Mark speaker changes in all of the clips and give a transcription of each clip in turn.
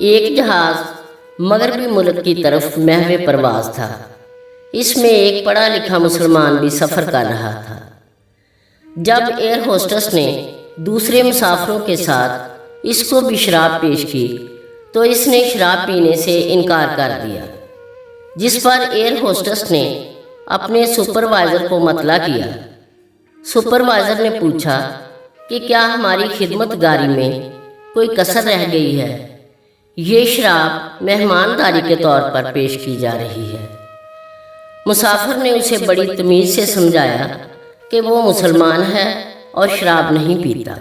Speaker 1: ایک جہاز مغربی ملک کی طرف محو پرواز تھا۔ اس میں ایک پڑھا لکھا مسلمان بھی سفر کر رہا تھا۔ جب ایئر ہوسٹس نے دوسرے مسافروں کے ساتھ اس کو بھی شراب پیش کی تو اس نے شراب پینے سے انکار کر دیا، جس پر ایئر ہوسٹس نے اپنے سپروائزر کو مطلع کیا۔ سپروائزر نے پوچھا کہ کیا ہماری خدمت گاری میں کوئی کسر رہ گئی ہے؟ یہ شراب مہمانداری کے طور پر پیش کی جا رہی ہے۔ مسافر نے اسے بڑی تمیز سے سمجھایا کہ وہ مسلمان ہے اور شراب نہیں پیتا۔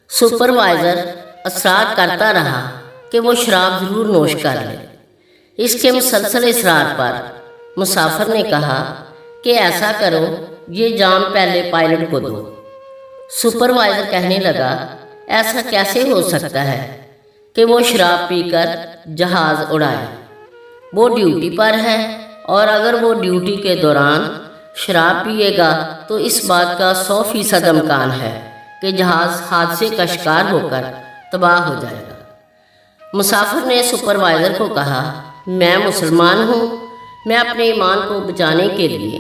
Speaker 1: سپروائزر اصرار کرتا رہا کہ وہ شراب ضرور نوش کر لے۔ اس کے مسلسل اصرار پر مسافر نے کہا کہ ایسا کرو، یہ جام پہلے پائلٹ کو دو۔ سپروائزر کہنے لگا، ایسا کیسے ہو سکتا ہے کہ وہ شراب پی کر جہاز اڑائے؟ وہ ڈیوٹی پر ہے، اور اگر وہ ڈیوٹی کے دوران شراب پیے گا تو اس بات کا 100% امکان ہے کہ جہاز حادثے کا شکار ہو کر تباہ ہو جائے گا۔ مسافر نے سپروائزر کو کہا، میں مسلمان ہوں، میں اپنے ایمان کو بچانے کے لیے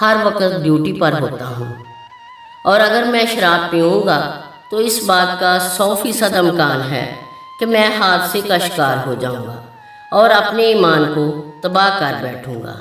Speaker 1: ہر وقت ڈیوٹی پر ہوتا ہوں، اور اگر میں شراب پیوں گا تو اس بات کا 100% امکان ہے کہ میں حادثے کا شکار ہو جاؤں گا اور اپنے ایمان کو تباہ کر بیٹھوں گا۔